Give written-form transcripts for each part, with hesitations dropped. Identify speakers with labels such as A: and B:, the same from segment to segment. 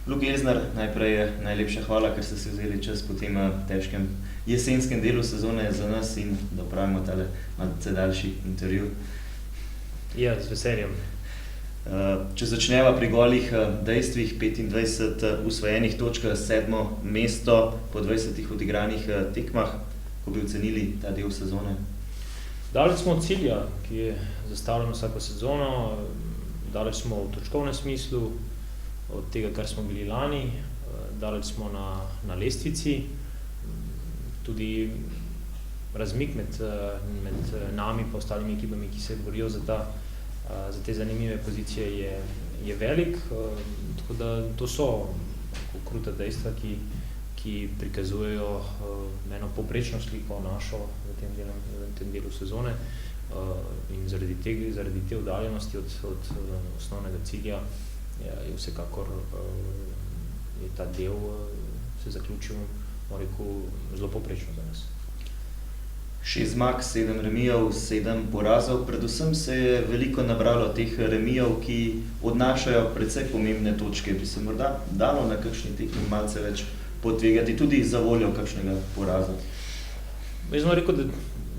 A: Luka Elznar, najprej najlepša hvala, ker ste si vzeli čas po tem težkem jesenskem delu sezone za nas in da opravimo tale malce daljši intervju.
B: Ja, z veseljem.
A: Če začneva pri golih dejstvih, 25 usvojenih točk, 7. mesto po 20 odigranih tekmah, ko bi ocenili ta del sezone?
B: Daleč smo od cilja, ki je zastavljen vsako sezono, daleč smo v točkovnem smislu, od tega, kar smo bili lani, daleč smo na lestvici, tudi razmik med nami pa ostalimi ekipami, ki se borijo za te zanimive pozicije, je velik, tako da to so kruta dejstva, ki prikazujejo eno povprečno sliko našo v tem delu sezone, in zaradi te oddaljenosti od osnovnega cilja je vsekakor je ta del se zaključil, zelo povprečno za nas.
A: 6 zmag, 7 remijev, 7 porazov. Predvsem se je veliko nabralo teh remijev, ki odnašajo precej pomembne točke. Bi se morda dalo na kakšni tekmi malce več potvegati, tudi za voljo kakšnega poraza?
B: Jaz bom rekel, da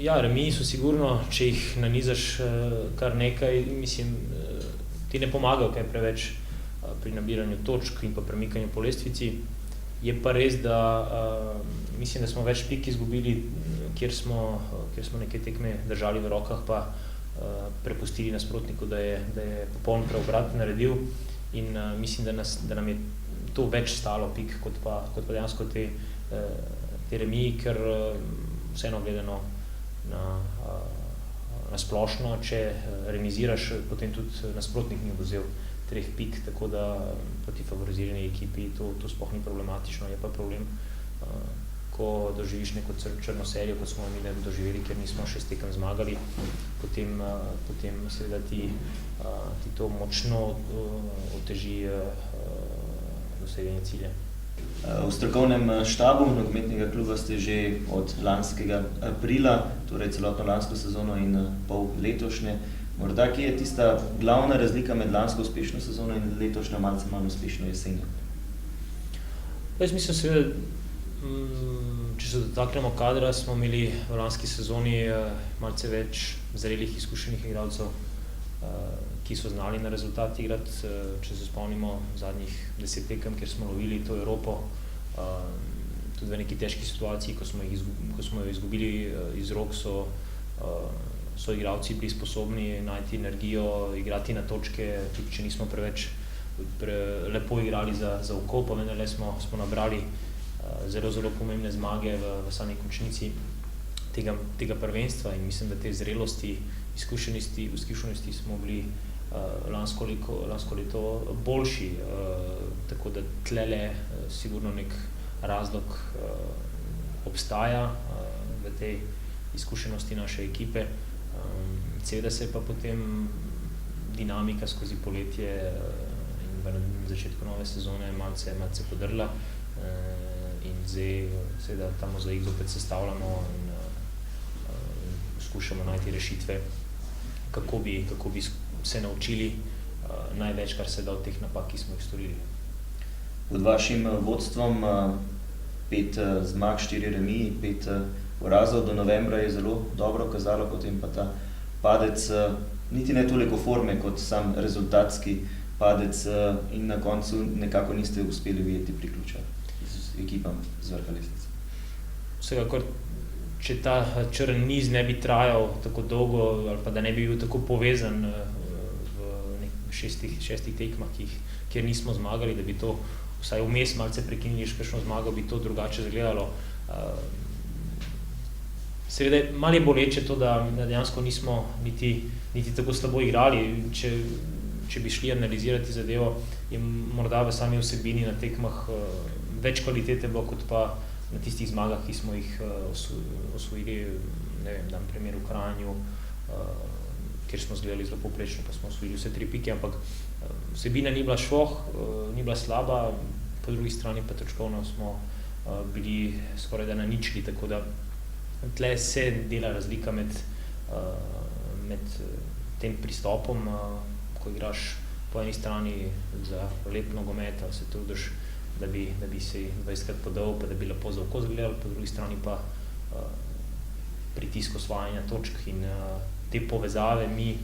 B: ja, remiji so sigurno, če jih nanizaš kar nekaj, mislim, ti ne pomagajo kaj preveč pri nabiranju točk in pa premikanju po lestvici. Je pa res, da mislim, da smo več pik izgubili, kjer smo neke tekme držali v rokah, pa prepustili nasprotniku, da je popoln preobrat naredil, in mislim, da nam je to več stalo pik, kot pa dejansko te remiji, ker vseeno gledano na splošno, če remiziraš, potem tudi nasprotnik ni vzel 3 pik, tako da proti favorizirani ekipi to sploh ni problematično. Je pa problem, ko doživiš neko črno serijo, kot smo mi doživeli, ker nismo 6 tekem zmagali, potem seveda ti to močno oteži doseganje cilja.
A: V strokovnem štabu nogometnega kluba ste že od lanskega aprila, torej celotno lansko sezono in pol letošnje. Morda, kje je tista glavna razlika med lansko uspešno sezono in letošnjo malce manj uspešno jesenjo?
B: Jaz mislim, seveda, če se dotaknemo kadra, smo imeli v lanski sezoni malce več zrelih, izkušenih igralcev, ki so znali na rezultat igrati. Če se spomnimo zadnjih 10 tekem, kjer smo lovili to Evropo, tudi v neki težki situaciji, ko smo jo izgubili iz rok, so igralci bili sposobni najti energijo, igrati na točke, tudi če nismo preveč lepo igrali za oko, pa vendarle smo nabrali zelo pomembne zmage v sami končnici tega prvenstva, in mislim, da te zrelosti, izkušenosti smo bili lansko leto boljši, tako da tlele sigurno nek razlog obstaja v tej izkušenosti naše ekipe. Seveda se je pa potem dinamika skozi poletje in v začetku nove sezone malce podrla, in zdaj seveda ta mozaik zopet sestavljamo in skušamo najti rešitve, kako bi se naučili največ, kar se da od teh napak, ki smo jih storili.
A: Pod vašim vodstvom 5 zmag, 4 remiji, 5 porazov, do novembra je zelo dobro kazalo, potem pa ta padec, niti ne toliko forme kot sam rezultatski padec, in na koncu nekako niste uspeli ujeti priključka z ekipam z vrha lestvice.
B: Vsekakor, če ta črn niz ne bi trajal tako dolgo, ali pa da ne bi bil tako povezan v šestih tekmah, kjer nismo zmagali, da bi to vsaj vmes malce prekinili, kakšno zmago, bi to drugače izgledalo. Seveda, malo je boleče to, da dejansko nismo niti tako slabo igrali. Če bi šli analizirati zadevo, je morda v sami vsebini na tekmah več kvalitete bilo, kot pa na tistih zmagah, ki smo jih osvojili, ne vem, dam primer v Kranju, kjer smo izgledali zelo povprečno, pa smo osvojili vse 3 pike, ampak vsebina ni bila švoh, ni bila slaba, po drugi strani pa točkovno smo bili skoraj da na ničli, tako da tle se dela razlika med tem pristopom, ko igraš po eni strani za lep nogomet, ali se trudiš, da bi se 20krat podal, pa da bi lepo za oko izgledal, po drugi strani pa pritisk osvajanja točk in te povezave mi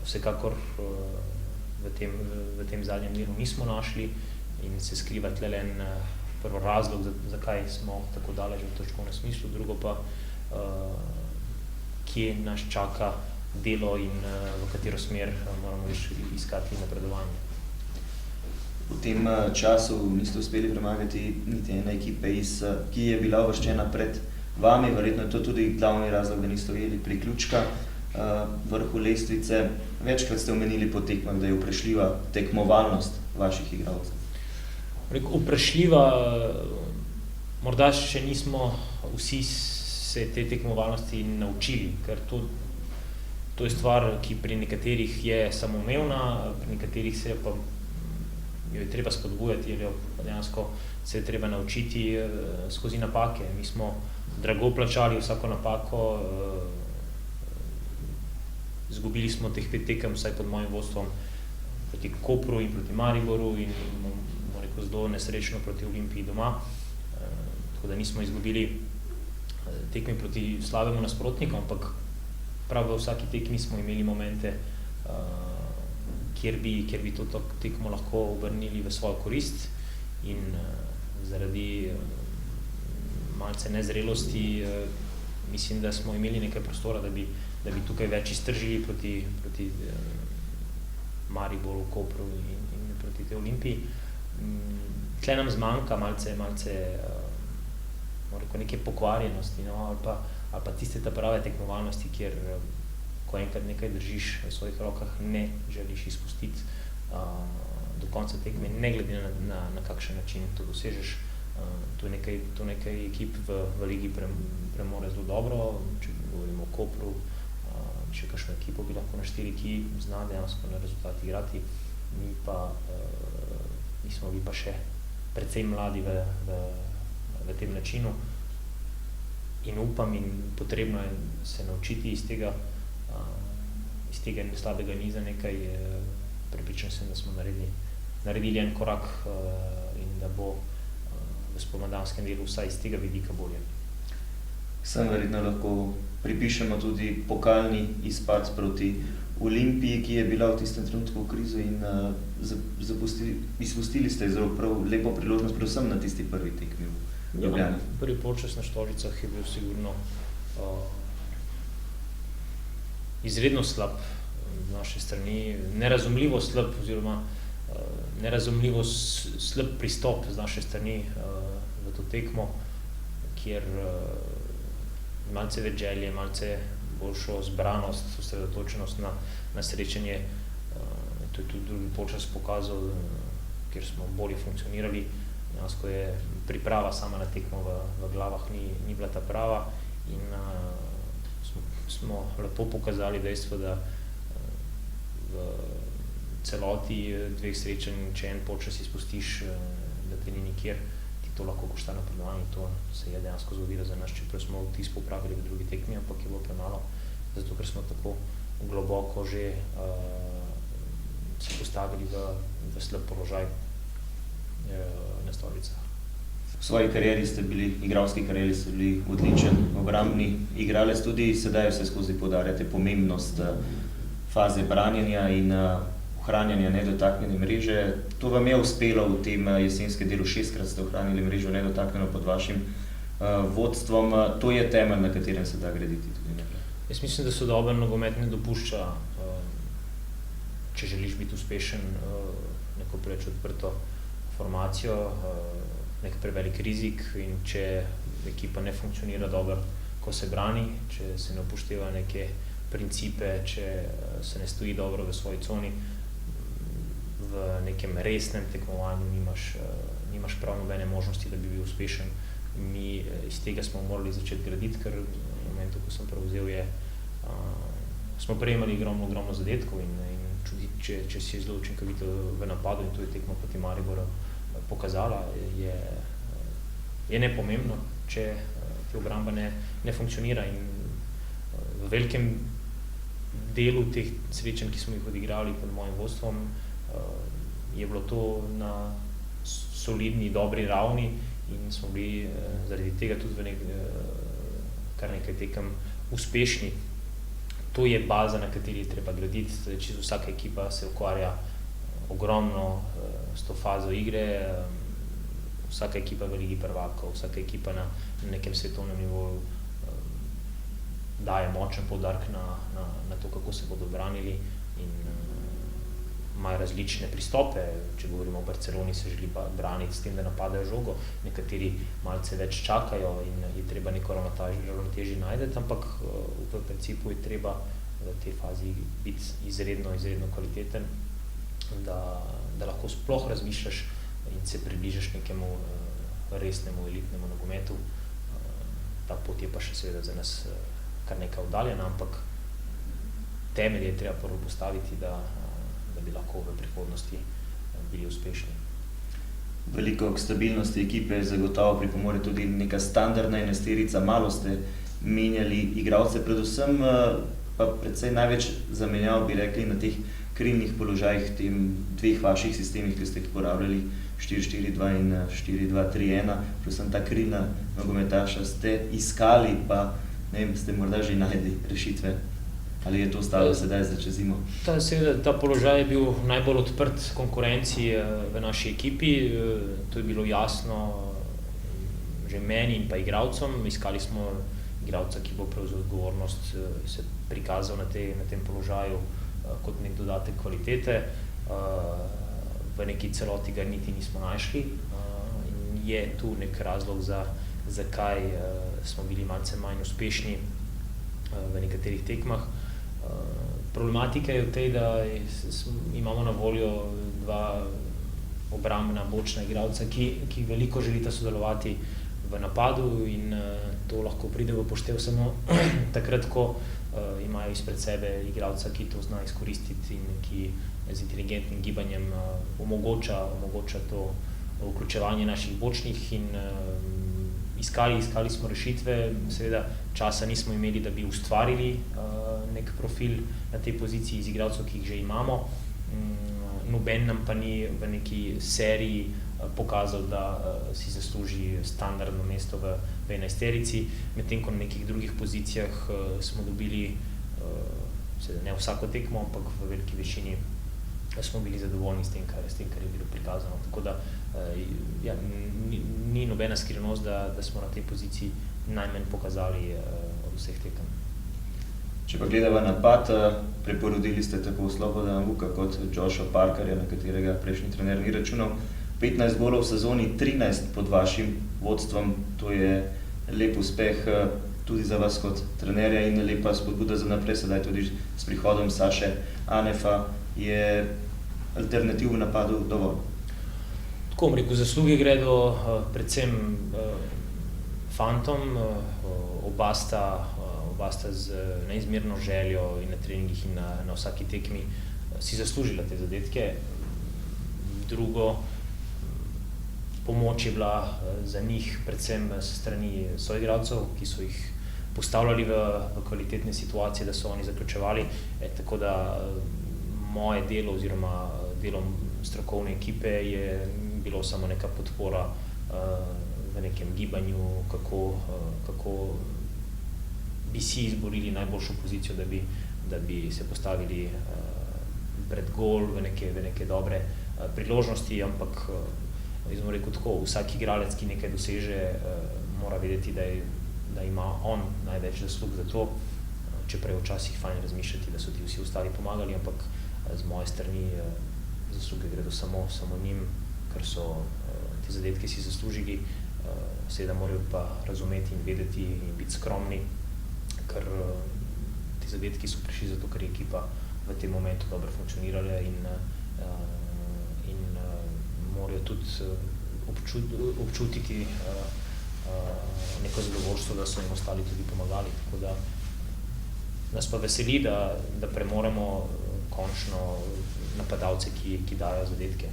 B: vsekakor v tem zadnjem delu nismo našli in se skriva tlele en prvo razlog, zakaj smo tako daleč v točkovnem smislu, drugo pa kje nas čaka delo in v katero smer moramo iskati napredovanje.
A: V tem času niste uspeli premagati niti ene ekipe, ki je bila uvrščena pred vami, verjetno je to tudi glavni razlog, da niste ujeli priključka vrhu lestvice. Večkrat ste omenili po tekmah, da je vprašljiva tekmovalnost vaših igralcev.
B: Vprašljiva, morda še nismo vsi se te tekmovalnosti naučili, ker to je stvar, ki pri nekaterih je samoumevna, pri nekaterih se pa jo je treba spodbujati, ali jo dejansko se je treba naučiti skozi napake. Mi smo drago plačali vsako napako, izgubili smo teh 5 tekem, vsaj pod mojim vodstvom, proti Kopru in proti Mariboru in zelo nesrečno proti Olimpiji doma, tako da nismo izgubili tekmi proti slabemu nasprotniku, ampak prav v vsaki tekmi smo imeli momente, kjer bi to tekmo lahko obrnili v svojo korist in zaradi malce nezrelosti mislim, da smo imeli nekaj prostora, da bi tukaj več iztržili proti Mariboru, Kopru in proti tej Olimpiji. Tle nam zmanjka malce neke pokvarjenosti, no, ali pa tiste ta prave tekmovalnosti, kjer ko enkrat nekaj držiš v svojih rokah, ne želiš izpustiti do konca tekme, ne glede na kakšen način to dosežeš. To nekaj ekip v ligi premore zelo dobro, če govorimo o Kopru, še kakšno ekipo bi lahko našteli, ki zna dejansko na rezultat igrati, mi smo bili pa še precej mladi v tem načinu in upam in potrebno je se naučiti iz tega slabega niza nekaj, prepričan sem, da smo naredili en korak in da bo v spomladanskem delu vsaj iz tega vidika bolje.
A: Sem verjetno lahko pripišemo tudi pokalni izpad proti Olimpiji, ki je bila v tistem trenutku v krizu in izpustili ste zelo prav lepo priložnost, predvsem na tisti prvi tekmi v Ljubljani.
B: Prvi polčas na Stožicah je bil sigurno izredno slab z naše strani, nerazumljivo slab oziroma nerazumljivo slab pristop z naše strani v to tekmo, kjer malce več želje, malce boljšo zbranost, osredotočenost na srečanje. To je tudi drugi polčas pokazal, kjer smo bolje funkcionirali. Dejansko je priprava sama na tekmo v glavah ni bila ta prava in smo lepo pokazali dejstvo, da v celoti 2 srečanj, če en polčas izpustiš, da te ni nikjer, ti to lahko košta napredovanje. To se je dejansko zgodilo za nas, čeprav smo vtis popravili v drugi tekmi, ampak je bilo premalo, zato ker smo tako globoko že se postavili v slab položaj na Stožicah.
A: V svoji karieri ste bili, igralski karieri ste bili odličen obrambni igralec, tudi sedaj vse skozi poudarjate pomembnost faze branjenja in ohranjanja nedotaknjene mreže. To vam je uspelo v tem jesenskem delu, 6krat ste ohranili mrežo nedotaknjeno pod vašim vodstvom. To je temelj, na katerem se da graditi tudi naprej.
B: Jaz mislim, da sodoben nogomet ne dopušča, če želiš biti uspešen, neko preveč odprto formacijo, nek prevelik rizik in če ekipa ne funkcionira dobro, ko se brani, če se ne upošteva neke principe, če se ne stoji dobro v svoji coni, v nekem resnem tekmovanju nimaš prav nobene možnosti, da bi bil uspešen. Mi iz tega smo morali začeti graditi, ker v momentu, ko sem prevzel, smo prejemali ogromno zadetkov in čuditi, če si zelo učinkovito v napadu, in to je tekmo proti Mariboru pokazala, je nepomembno, če ti obramba ne funkcionira. In v velikem delu teh srečanj, ki smo jih odigrali pod mojim vodstvom, je bilo to na solidni, dobri ravni in smo bili zaradi tega tudi kar nekaj tekem uspešni. To je baza, na kateri je treba graditi. Čisto vsaka ekipa se ukvarja ogromno s to fazo igre, vsaka ekipa v Ligi prvakov, vsaka ekipa na nekem svetovnem nivoju daje močen poudarek na to, kako se bodo branili in imajo različne pristope. Če govorimo o Barceloni, se želi braniti s tem, da napadajo žogo, nekateri malce več čakajo in je treba neko ravnotežje najti, ampak v principu je treba v tej fazi biti izredno kvaliteten, da lahko sploh razmišljaš in se približaš nekemu resnemu elitnemu nogometu. Ta pot je pa še seveda za nas kar nekaj oddaljena, ampak temelje je treba prvo postaviti, da bi lahko v prihodnosti bili uspešni.
A: Veliko k stabilnosti ekipe zagotovo pripomore tudi neka standardna enajsterica. Malo ste menjali igralce, predvsem pa precej največ zamenjav, bi rekli, na teh krilnih položajih, tem dveh vaših sistemih, ki ste jih uporabljali, 4-4-2 in 4-2-3-1, predvsem ta krilna nogometaša ste iskali, pa ne vem, ste morda že našli rešitve? Ali je to ostalo sedaj za čez zimo?
B: Ta položaj je bil najbolj odprt konkurenci v naši ekipi. To je bilo jasno že meni in pa igralcem. Iskali smo igralca, ki bo prevzel odgovornost, se prikazal na tem položaju kot nek dodatek kvalitete. V neki celoti ga niti nismo našli. In je tu nek razlog, zakaj smo bili malce manj uspešni v nekaterih tekmah. Problematika je v tej, da imamo na voljo dva obrambna bočna igralca, ki veliko želita sodelovati v napadu in to lahko pride v poštev samo takrat, ko imajo izpred sebe igralca, ki to zna izkoristiti in ki z inteligentnim gibanjem omogoča to vključevanje naših bočnih in iskali smo rešitve. Seveda časa nismo imeli, da bi ustvarili nek profil na tej poziciji iz igralcev, ki jih že imamo. Noben nam pa ni v neki seriji pokazal, da si zasluži standardno mesto v enajsterici, medtem ko na nekih drugih pozicijah smo dobili, ne vsako tekmo, ampak v veliki večini smo bili zadovoljni s tem, kar je bilo prikazano. Tako da ni nobena skrivnost, da smo na tej poziciji najmanj pokazali od vseh tekem.
A: Če pa gledava napad, preporodili ste tako Slobodana Vuka kot Josha Parkerja, na katerega prejšnji trener ni računal. 15 golov v sezoni, 13 pod vašim vodstvom, to je lep uspeh tudi za vas kot trenerja in lepa spodbuda za naprej, sedaj tudi s prihodom Saše Anefa. Je alternativ v napadu dovolj?
B: Tako bom rekel, zasluge gredo predvsem fantom, oba sta z neizmerno željo in na treningih in na vsaki tekmi si zaslužila te zadetke. Drugo, pomoč je bila za njih predvsem s strani soigralcev, ki so jih postavljali v kvalitetne situacije, da so oni zaključevali. Tako da moje delo oziroma delo strokovne ekipe je bilo samo neka podpora v nekem gibanju, kako bi si izborili najboljšo pozicijo, da bi se postavili pred gol v neke dobre priložnosti, ampak jaz bom rekel tako, vsak igralec, ki nekaj doseže, mora vedeti, da ima on največ zaslug za to, čeprav je včasih fajn razmišljati, da so ti vsi ostali pomagali, ampak z moje strani zasluge gredo samo njim, ker so te zadetke si zaslužili, seveda morajo pa razumeti in vedeti in biti skromni, ker ti zadetki so prišli zato, ker je ekipa v tem momentu dobro funkcionirala in morajo tudi občutiti neko zadovoljstvo, da so jim ostali tudi pomagali. Tako da nas pa veseli, da premoremo končno napadalce, ki dajo zadetke.